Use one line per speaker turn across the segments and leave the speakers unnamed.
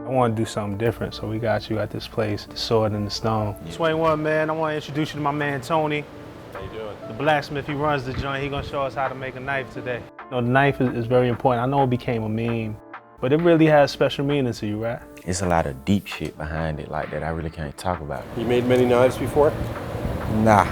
I want to do something different, so we got you at this place, the Sword and the Stone. Swain One, man, I want to introduce you to my man, Tony.
How you doing?
The blacksmith, he runs the joint. He gonna show us how to make a knife today. You know, the knife is very important. I know it became a meme, but it really has special meaning to you, right?
It's a lot of deep shit behind it like that I really can't talk about.
You made many knives before?
Nah.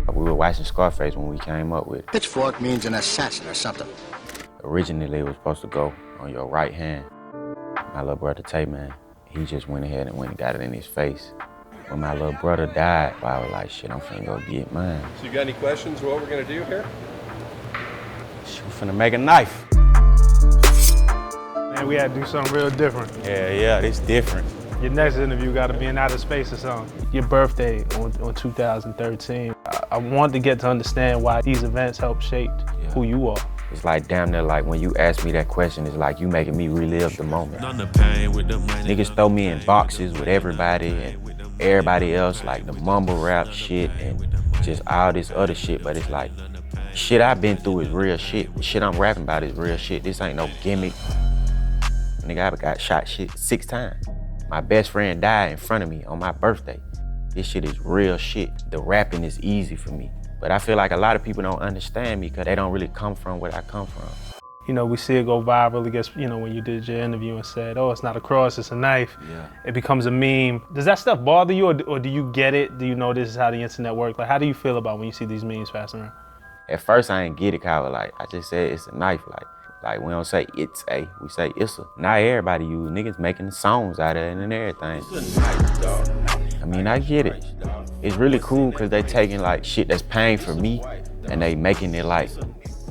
We were watching Scarface when we came up with it.
Pitchfork means an assassin or something.
Originally, it was supposed to go on your right hand. My little brother Tay, man, he just went ahead and went and got it in his face. When my little brother died, I was like, shit, I'm finna go get mine.
So you got any questions what we're gonna do here?
Shit, we finna make a knife.
Man, we had to do something real different.
Yeah, it's different.
Your next interview got to be in outer space or something. Your birthday on 2013. I wanted to get to understand why these events helped shape who you are.
It's like damn near like when you ask me that question, it's like you making me relive the moment. Niggas throw me in boxes with everybody and everybody else, like the mumble rap shit and just all this other shit, but it's like, shit I've been through is real shit. Shit I'm rapping about is real shit. This ain't no gimmick. Nigga, I got shot shit 6 times. My best friend died in front of me on my birthday. This shit is real shit. The rapping is easy for me. But I feel like a lot of people don't understand me because they don't really come from where I come from.
You know, we see it go viral, I guess, you know, when you did your interview and said, oh, it's not a cross, it's a knife.
Yeah.
It becomes a meme. Does that stuff bother you or do you get it? Do you know this is how the internet works? Like, how do you feel about when you see these memes passing around?
At first, I ain't get it, cause I just said it's a knife. Like we don't say it's a, we say it's a. Not everybody use niggas making songs out of it and everything. I mean, I get it. It's really cool because they taking like shit that's pain for me and they making it like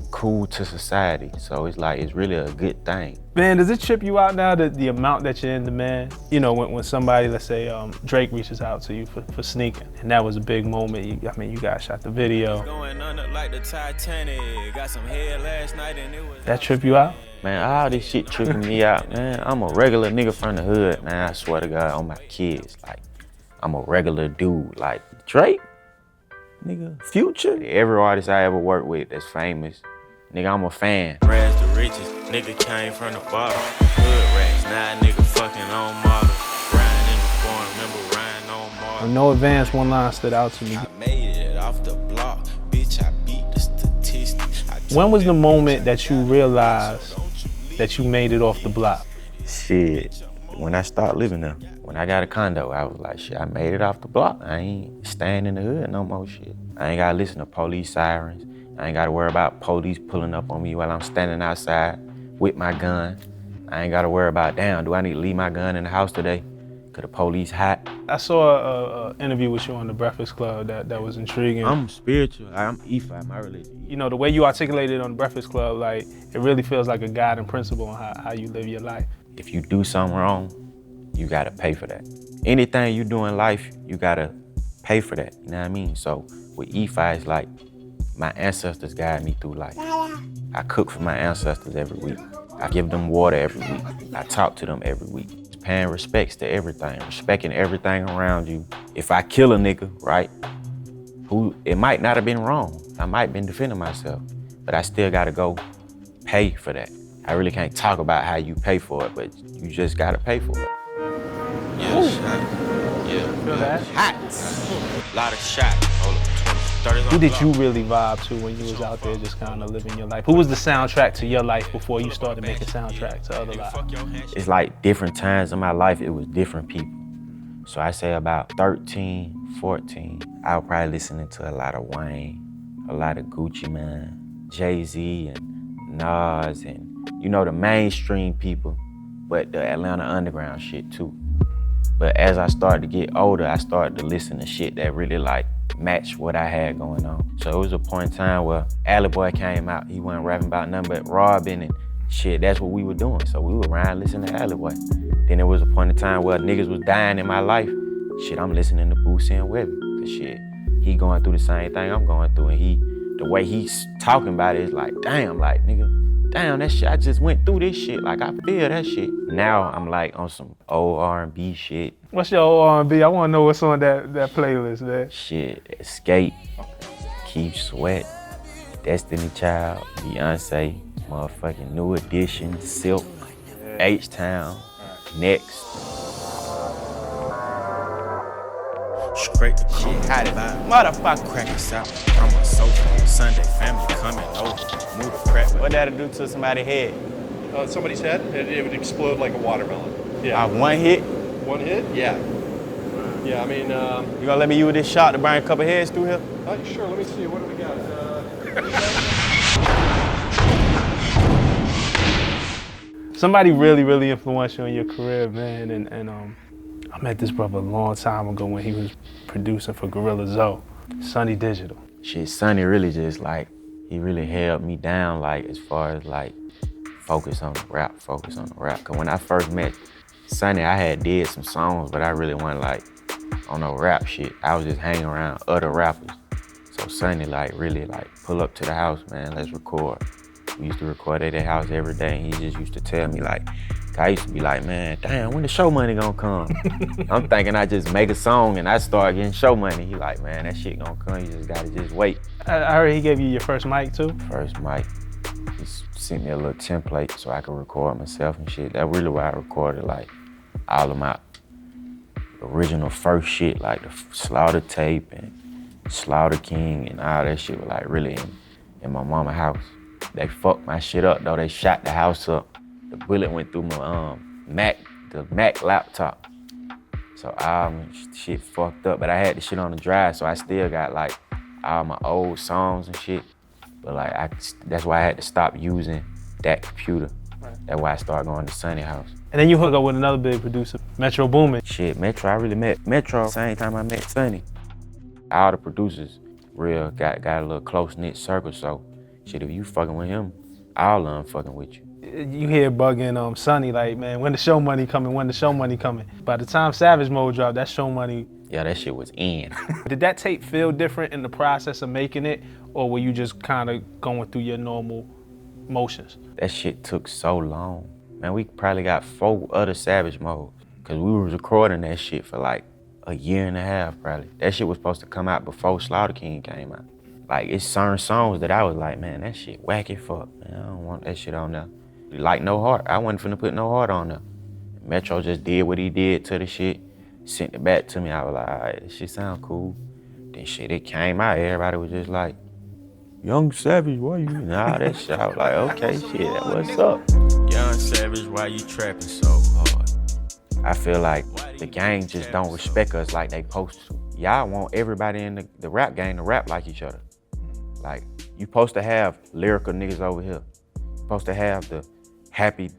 cool to society. So it's like, it's really a good thing.
Man, does it trip you out now that the amount that you're in demand? You know, when somebody, let's say Drake reaches out to you for sneaking, and that was a big moment. You guys shot the video.
Going under like the Titanic. Got some head last night and it was...
That trip you out?
Man, all this shit tripping me out, man. I'm a regular nigga from the hood, man. I swear to God on my kids. Like, I'm a regular dude. Like, Drake? Nigga, Future? Every artist I ever worked with that's famous, nigga, I'm a fan.
Rags the riches, nigga came from the bottom. Hood rats, now nigga fucking on model. Riding in the foreign, remember riding on model.
No Advance, one line stood out to me.
I made it off the block, bitch, I beat the statistics.
When was the moment that you realized that you made it off the block?
Shit, when I started living there. When I got a condo, I was like, shit, I made it off the block. I ain't staying in the hood no more shit. I ain't gotta listen to police sirens. I ain't gotta worry about police pulling up on me while I'm standing outside with my gun. I ain't gotta worry about, damn, do I need to leave my gun in the house today? Cause the police hot.
I saw an interview with you on The Breakfast Club that was intriguing.
I'm spiritual, I'm Ifa, my religion.
You know, the way you articulated on The Breakfast Club, like, it really feels like a guiding principle on how you live your life.
If you do something wrong, you gotta pay for that. Anything you do in life, you gotta pay for that, you know what I mean? So with Ifa, it's like, my ancestors guide me through life. I cook for my ancestors every week. I give them water every week. I talk to them every week. It's paying respects to everything, respecting everything around you. If I kill a nigga, right, who it might not have been wrong. I might have been defending myself, but I still gotta go pay for that. I really can't talk about how you pay for it, but you just gotta pay for it.
Yeah, shot. Yeah.
Feel that?
Hot. Lot of shot. Hold up.
Who did you really vibe to when you was out there just kind of living your life? Who was the soundtrack to your life before you started making soundtracks to other lives?
It's like different times in my life, it was different people. So I say about 13, 14, I was probably listening to a lot of Wayne, a lot of Gucci Mane, Jay-Z and Nas and, you know, the mainstream people, but the Atlanta underground shit too. But as I started to get older, I started to listen to shit that really like matched what I had going on. So it was a point in time where Alley Boy came out. He wasn't rapping about nothing but robbing and shit. That's what we were doing. So we were around listening to Alley Boy. Then there was a point in time where niggas was dying in my life. Shit, I'm listening to Boosie and Webby. Cause shit, he going through the same thing I'm going through, and the way he's talking about it is like, damn, like nigga, damn, that shit, I just went through this shit. Like I feel that shit. Now I'm like on some old R&B shit.
What's your old R&B? I want to know what's on that playlist, man.
Shit, Escape, Keith Sweat, Destiny Child, Beyonce, motherfucking New Edition, Silk, H-Town, Next.
Straight to shit, how did I? Motherfucker, crack us out from my sofa. Sunday family coming over. Move the crack.
What that'll do to somebody's head?
Somebody's head, it would explode like a watermelon. Yeah.
One hit?
One hit? Yeah. Yeah, I mean,
You gonna let me use this shot to bring a couple heads through here?
sure, let me see, what do we got?
Somebody really, really influential in your career, man. And I met this brother a long time ago when he was producing for Gorilla Zoe, Sonny Digital.
Shit, Sonny really just like, he really held me down, like, as far as like, focus on the rap. Cause when I first met Sonny, I had did some songs, but I really wasn't like on no rap shit. I was just hanging around other rappers. So Sonny like really like pull up to the house, man, let's record. We used to record at their house every day, and he just used to tell me like, I used to be like, man, damn, when the show money gonna come? I'm thinking I just make a song and I start getting show money. He like, man, that shit gonna come, you just gotta just wait.
I heard he gave you your first mic too?
First mic, he sent me a little template so I could record myself and shit. That's really why I recorded like all of my original first shit, like the Slaughter tape and Slaughter King and all that shit was like really in my mama's house. They fucked my shit up though, they shot the house up. The bullet went through my the Mac laptop. So shit fucked up, but I had the shit on the drive, so I still got like all my old songs and shit. But like that's why I had to stop using that computer. Right. That's why I started going to Sonny house.
And then you hook up with another big producer, Metro Boomin.
Shit, Metro, I really met Metro same time I met Sonny. All the producers real got a little close-knit circle, so shit, if you fucking with him, all of them fucking with you.
You hear bugging Sonny like, man, when the show money coming? By the time Savage Mode dropped, that show money.
Yeah, that shit was in.
Did that tape feel different in the process of making it, or were you just kind of going through your normal motions?
That shit took so long. Man, we probably got 4 other Savage Modes, cause we was recording that shit for like a year and a half probably. That shit was supposed to come out before Slaughter King came out. Like, it's certain songs that I was like, man, that shit whack as fuck, man, I don't want that shit on there. Like No Heart, I wasn't finna put No Heart on there. Metro just did what he did to the shit, sent it back to me. I was like, all right, this shit sound cool. Then shit, it came out, everybody was just like, Young Savage, why you, nah, that shit. I was like, okay, shit, what's up?
Young Savage, why you trapping so hard?
I feel like the gang just don't respect us like they supposed to. Y'all want everybody in the rap game to rap like each other. Like, you supposed to have lyrical niggas over here. You supposed to have the happy,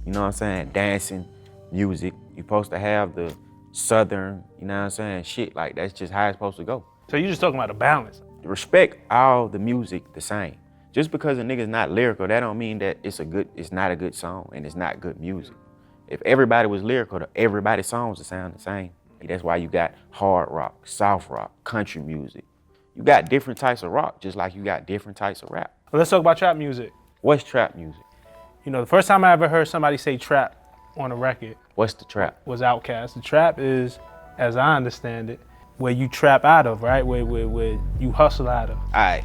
you know what I'm saying, dancing music. You supposed to have the southern, you know what I'm saying, shit. Like, that's just how it's supposed to go.
So you're just talking about a balance.
Respect all the music the same. Just because a nigga's not lyrical, that don't mean that it's not a good song and it's not good music. If everybody was lyrical, everybody's songs would sound the same. That's why you got hard rock, soft rock, country music. You got different types of rock, just like you got different types of rap.
Well, let's talk about trap music.
What's trap music?
You know, the first time I ever heard somebody say trap on a record.
What's the trap?
Was Outkast. The trap is, as I understand it, where you trap out of, right? Where you hustle out of.
All right,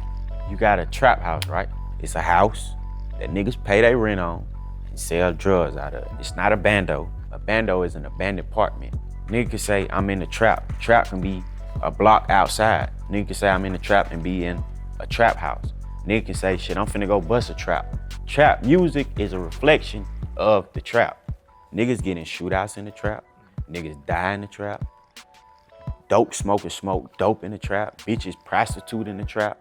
you got a trap house, right? It's a house that niggas pay their rent on and sell drugs out of. It's not a bando. A bando is an abandoned apartment. Nigga can say, I'm in the trap. Trap can be a block outside. Nigga can say, I'm in the trap and be in a trap house. Nigga can say, shit, I'm finna go bust a trap. Trap music is a reflection of the trap. Niggas get in shootouts in the trap. Niggas die in the trap. Dope smokers smoke dope in the trap. Bitches prostitute in the trap.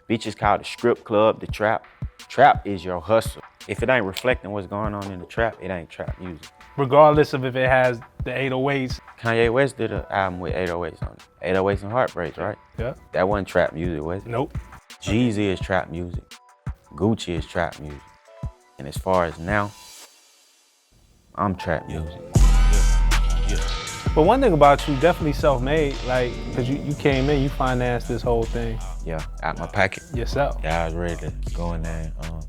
Bitches call the strip club the trap. Trap is your hustle. If it ain't reflecting what's going on in the trap, it ain't trap music.
Regardless of if it has the 808s.
Kanye West did an album with 808s on it. 808s and Heartbreaks, right?
Yeah.
That wasn't trap music, was it?
Nope.
Jeezy is trap music. Gucci is trap music. And as far as now, I'm trap music.
But one thing about you, definitely self-made, like, cause you came in, you financed this whole thing.
Yeah, out my pocket.
Yourself.
Yeah, I was ready to go in there and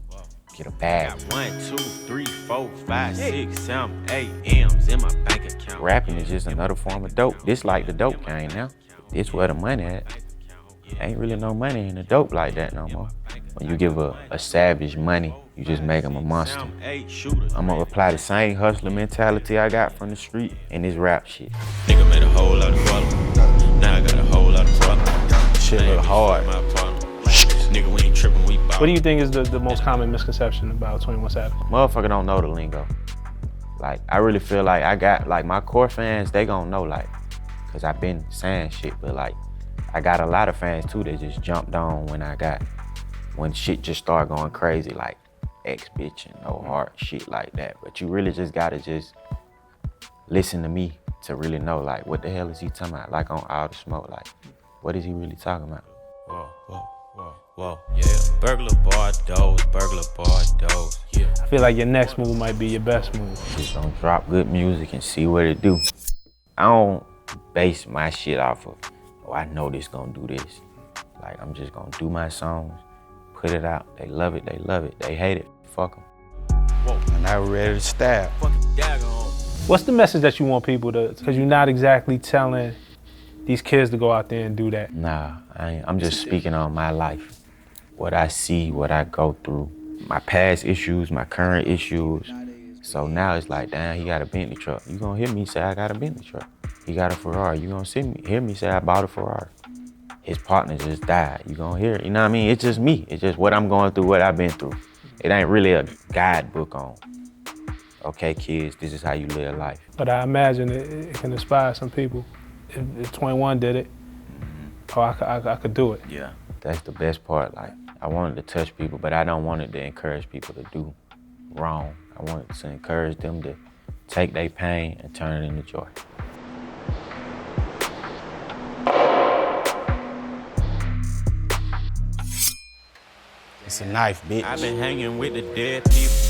get a bag.
Got 1, 2, 3, 4, 5, 6, 7, 8 M's in my bank account.
Rapping is just another form of dope. This like the dope game now. This where the money at. Ain't really no money in the dope like that no more. When you give a savage money, you just make him a monster. I'm gonna apply the same hustler mentality I got from the street in this rap shit.
Nigga made a whole lot of problems. Now I got a whole lot of problems.
Shit look hard.
Nigga, we ain't tripping, we bought.
What do you think is the most common misconception about 21 Savage?
Motherfucker don't know the lingo. Like, I really feel like I got, like, my core fans, they gon' know, like, cause I've been saying shit, but like, I got a lot of fans too that just jumped on when shit just started going crazy, like X-Bitch and No Heart, shit like that. But you really just gotta just listen to me to really know, like, what the hell is he talking about? Like, on All the Smoke, like, what is he really talking about?
Whoa, yeah. Burglar bar doors, yeah.
I feel like your next move might be your best move.
Just gonna drop good music and see what it do. I don't base my shit off of, oh, I know this gonna do this. Like, I'm just gonna do my songs, put it out. They love it, they love it. They hate it, fuck them.
And I'm ready to stab.
What's the message that you want people to, because you're not exactly telling these kids to go out there and do that?
Nah, I'm just speaking on my life. What I see, what I go through, my past issues, my current issues. So now it's like, damn, he got a Bentley truck. You gonna hear me say I got a Bentley truck. He got a Ferrari. You gonna hear me say I bought a Ferrari. His partner just died. You gonna hear it. You know what I mean? It's just me. It's just what I'm going through, what I've been through. It ain't really a guidebook on, okay, kids, this is how you live life.
But I imagine it can inspire some people. If 21 did it, oh, I could do it.
Yeah. That's the best part. Like, I wanted to touch people, but I don't want it to encourage people to do wrong. I wanted to encourage them to take their pain and turn it into joy.
It's a knife, bitch.
I've been hanging with the dead people.